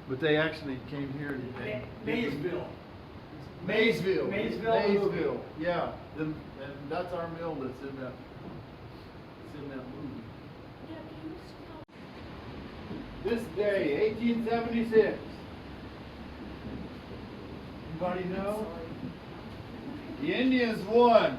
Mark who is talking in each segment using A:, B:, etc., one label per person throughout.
A: But they actually came here and
B: Maysville.
A: Maysville. Yeah, and that's our mill that's in that. It's in that movie. This day, 1876. Anybody know? The Indians won.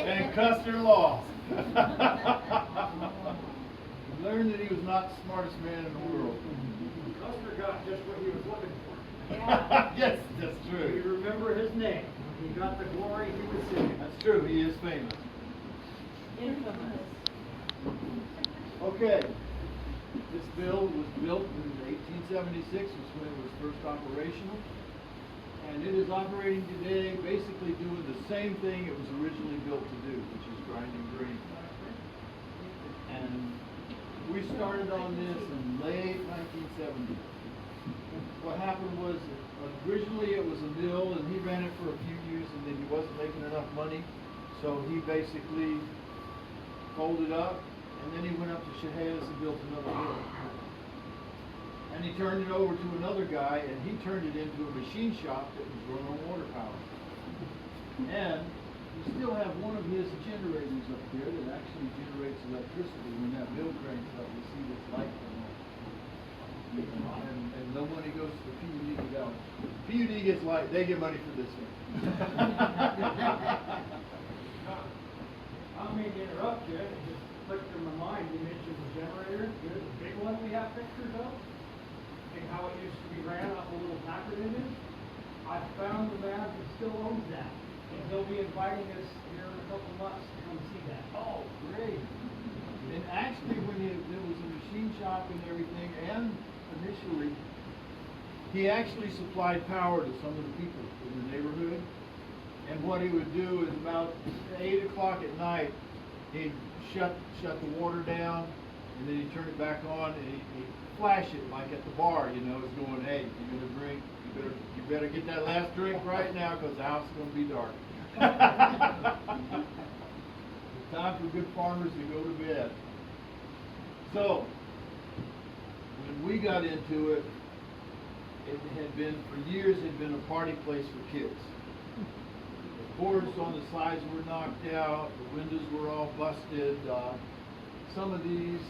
A: And Custer lost. We learned that he was not the smartest man in the world.
B: Custer got just what he was looking for.
C: Yeah.
A: Yes, that's
B: You
A: true.
B: remember his name. He got the glory he was seeking.
A: That's true, he is famous.
C: Infamous.
A: Okay, this mill was built in 1876, was when it was first operational. And it is operating today, basically doing the same thing it was originally built to do, which is grinding grain. And we started on this in late 1970. What happened was, originally it was a mill, and he ran it for a few years, and then he wasn't making enough money, so he basically folded up, and then he went up to Chehalis and built another mill. And he turned it over to another guy, and he turned it into a machine shop that was run on water power. And we still have one of his generators up there that actually generates electricity when that mill cranks up. We see this light come on. And no money goes to the PUD to go. PUD gets light, they get money for this one.
B: I mean to interrupt you, it just clicked in my mind. You mentioned the generator, the big one we have pictures of, and how it used to be ran off a little Packard engine. I found the man who still owns that, and he'll be inviting us here in a couple months to come see that.
A: Oh, great. And actually, when there was a machine shop and everything, and initially, he actually supplied power to some of the people in the neighborhood. And what he would do is about 8 o'clock at night, he'd shut the water down, and then he'd turn it back on, and he'd flash it like at the bar, you know, it's going, hey, you're gonna drink, you better get that last drink right now, because the house is gonna be dark. It's time for good farmers to go to bed. So, when we got into it, it had been, for years, it had been a party place for kids. The boards on the sides were knocked out, the windows were all busted. Some of these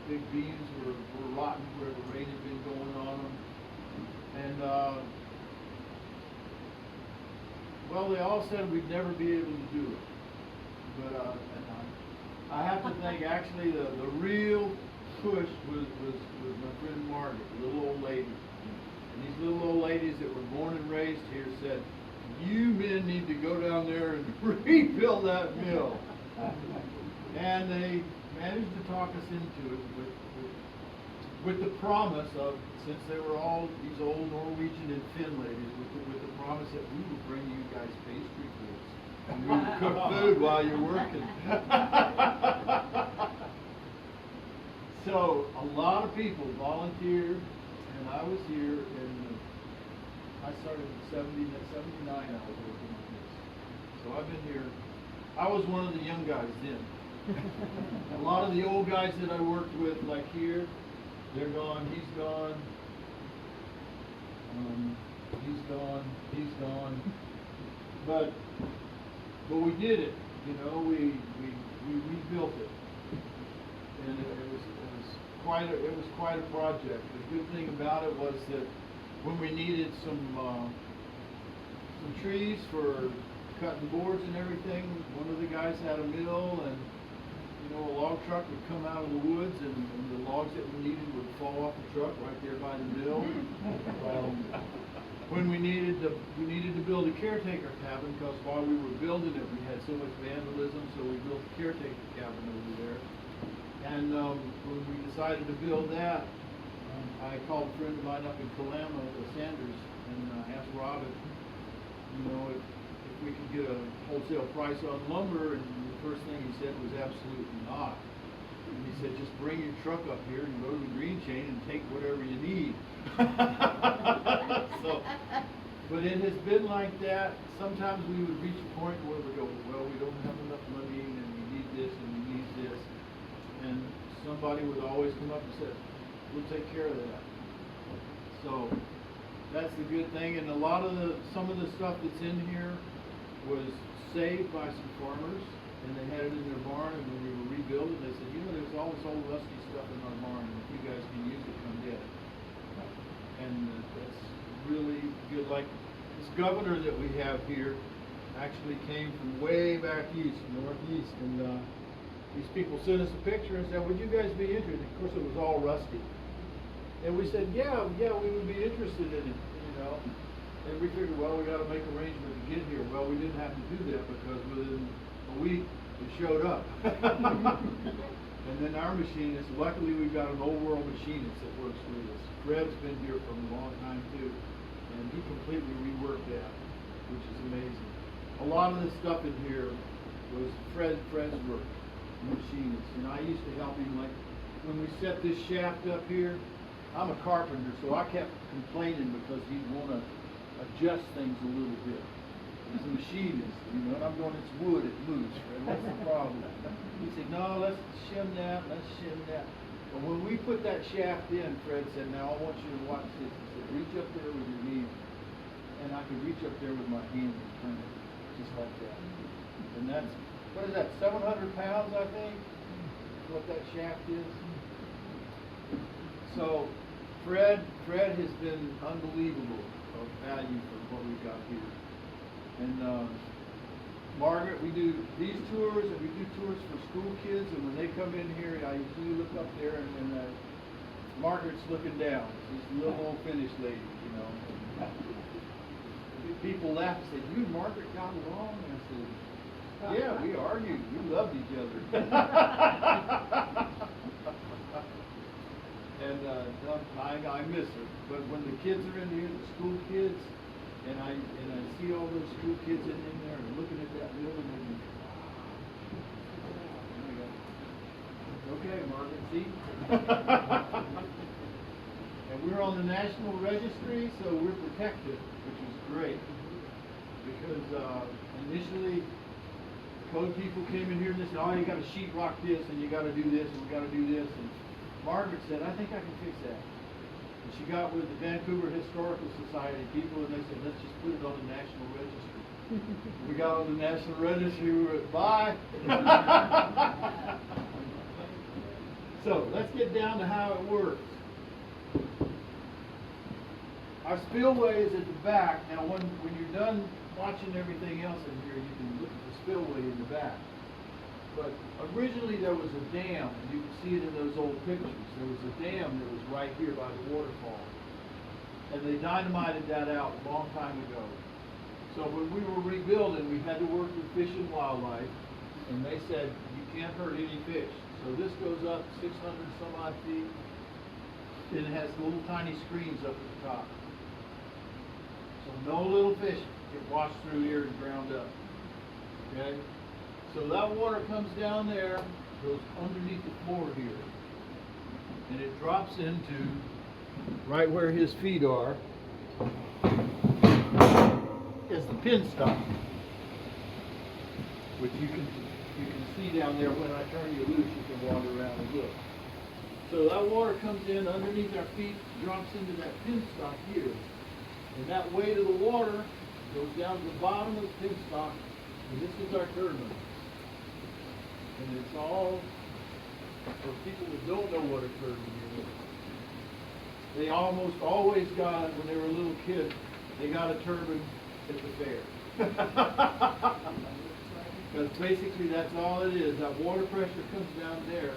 A: big beams were rotten where the rain had been going on them. And, well, they all said we'd never be able to do it. But I have to think, actually, the real push was my friend Margaret, the little old lady. And these little old ladies that were born and raised here said, you men need to go down there and rebuild that mill. And they managed to talk us into it with the promise of, since they were all these old Norwegian and Finn ladies, with the promise that we would bring you guys pastry foods. And we would cook food while you're working. So a lot of people volunteered, and I was here, and I started in 79, I was working on this. So I've been here, I was one of the young guys then. A lot of the old guys that I worked with, like here, they're gone, he's gone, he's gone. But we did it, you know, we rebuilt it. And it was quite a project. The good thing about it was that when we needed some trees for cutting boards and everything, one of the guys had a mill, and you know, a log truck would come out of the woods, and the logs that we needed would fall off the truck right there by the mill. When we needed to build a caretaker cabin, because while we were building it, we had so much vandalism, so we built a caretaker cabin over there. And when we decided to build that, I called a friend of mine up in Kalama, Sanders, and asked Robin, you know, if we could get a wholesale price on lumber, and the first thing he said was absolutely not. And he said, just bring your truck up here and go to the green chain and take whatever you need. So, but it has been like that. Sometimes we would reach a point where we go, well, we don't have enough money, and we need this, and we need this. And somebody would always come up and say, we'll take care of that. So that's the good thing, and some of the stuff that's in here was saved by some farmers, and they had it in their barn, and when we were rebuilding, they said, there's all this old rusty stuff in our barn, and if you guys can use it, come get it. And that's really good. Like this governor that we have here actually came from way back east, northeast, and these people sent us a picture and said, would you guys be interested? Of course, it was all rusty. And we said, yeah, we would be interested in it, And we figured, well, we got to make arrangements to get here. Well, we didn't have to do that because within a week it showed up. And then our machinist, luckily we've got an old world machinist that works with us. Fred's been here for a long time too, and he completely reworked that, which is amazing. A lot of the stuff in here was Fred's work, machinist, and I used to help him. Like when we set this shaft up here, I'm a carpenter, so I kept complaining because he'd want to adjust things a little bit. He's a machinist, and I'm going, it's wood, it moves, Fred, what's the problem? He said, no, let's shim that. But when we put that shaft in, Fred said, now I want you to watch this. He said, reach up there with your hand. And I could reach up there with my hand and turn it, just like that. And that's, what is that, 700 pounds, I think, is what that shaft is. So, Fred has been unbelievable of value for what we've got here. And Margaret, we do these tours, and we do tours for school kids, and when they come in here, I usually look up there, and Margaret's looking down. She's a little old Finnish lady, People laugh and say, you and Margaret got along? And I said, yeah, we argued. We loved each other. And I miss her. But when the kids are in here, the school kids, and I see all those school kids in there and looking at that building, and okay, Margaret, see? And we're on the National Registry, so we're protected, which is great. Because initially, code people came in here and they said, oh, you got to sheetrock this, and you got to do this, and we got to do this. And Margaret said, I think I can fix that. And she got with the Vancouver Historical Society people, and they said, let's just put it on the National Registry. We got on the National Registry, we were at, bye. So, let's get down to how it works. Our spillway is at the back. Now, when you're done watching everything else in here, you can look at the spillway in the back. But originally there was a dam, and you can see it in those old pictures. There was a dam that was right here by the waterfall. And they dynamited that out a long time ago. So when we were rebuilding, we had to work with Fish and Wildlife, and they said, you can't hurt any fish. So this goes up 600 some odd feet, and it has little tiny screens up at the top. So no little fish get washed through here and drowned up. Okay? So that water comes down there, goes underneath the floor here, and it drops into right where his feet are is the pin stop, which you can see down there. When I turn you loose, you can walk around and look. So that water comes in underneath our feet, drops into that pin stop here, and that weight of the water goes down to the bottom of the pin stop, and this is our turbine. And it's all for people that don't know what a turbine is. They almost always got, when they were a little kid, they got a turbine at the fair. Because basically that's all it is. That water pressure comes down there.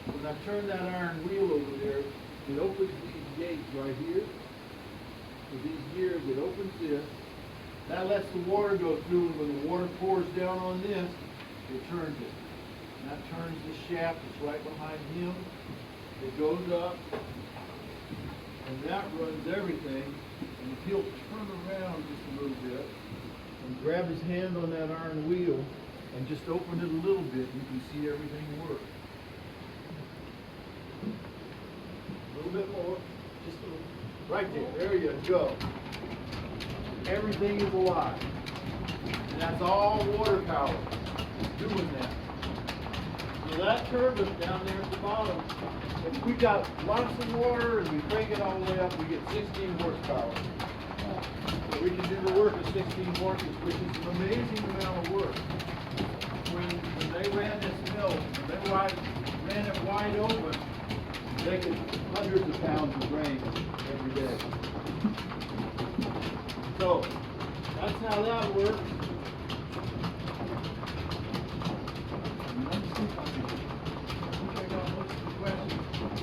A: When I turn that iron wheel over there, it opens these gates right here. With these gears, it opens this. That lets the water go through, and when the water pours down on this, it turns it. And that turns the shaft that's right behind him. It goes up, and that runs everything. And if he'll turn around just a little bit and grab his hand on that iron wheel and just open it a little bit, you can see everything work. A little bit more, just a little. Right there, there you go. Everything is alive. And that's all water power doing that. So that turbine down there at the bottom if we got lots of water and we crank it all the way up, we get 16 horsepower. So we can do the work of 16 horses, which is an amazing amount of work. When they ran this mill, when they ran it wide open, they could hundreds of pounds of grain every day. So that's how that works.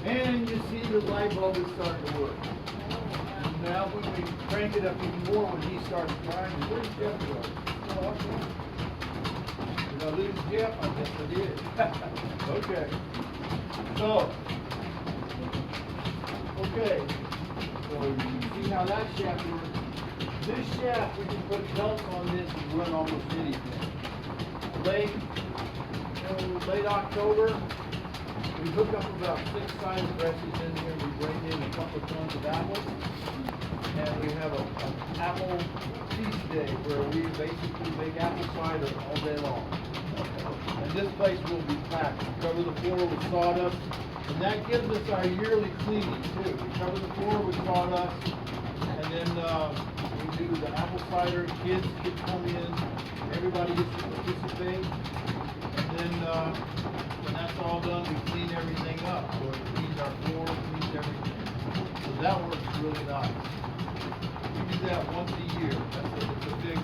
A: And you see the light bulb is starting to work. And now when we crank it up even more, when he starts grinding, where's Jeff go? Oh, okay. Did I lose Jeff? I guess I did. Okay. So, you see how that shaft works. This shaft, we can put belts on this and run almost anything. Late October, we hook up about 6 side presses in here. We bring in a couple of tons of apples, and we have an apple feast day where we basically make apple cider all day long. And this place will be packed. We cover the floor with sawdust, and that gives us our yearly cleaning too. We cover the floor with sawdust, and then we do the apple cider. Kids get come in, everybody gets to participate, and then when that's all done, we clean everything up. So it cleans our floor, cleans everything. So that works really nice. We do that once a year. It's a big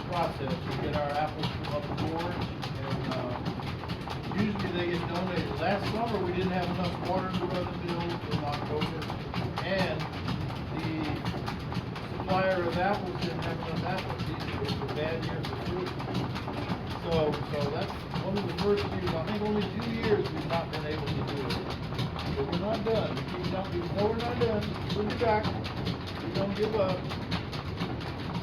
A: process to get our apples from up the board, and usually they get donated. Last summer we didn't have enough water to run the mill in October, and the supplier of apples didn't have enough apples. It was a bad year for fruit. So that's one of the first years. I think only 2 years we've not been able to do it. But we're not done. We keep telling people, no, we're not done. We'll be back. We don't give up.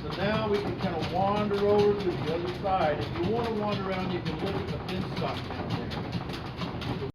A: So now we can kind of wander over to the other side. If you want to wander around, you can look at the fence stock down there.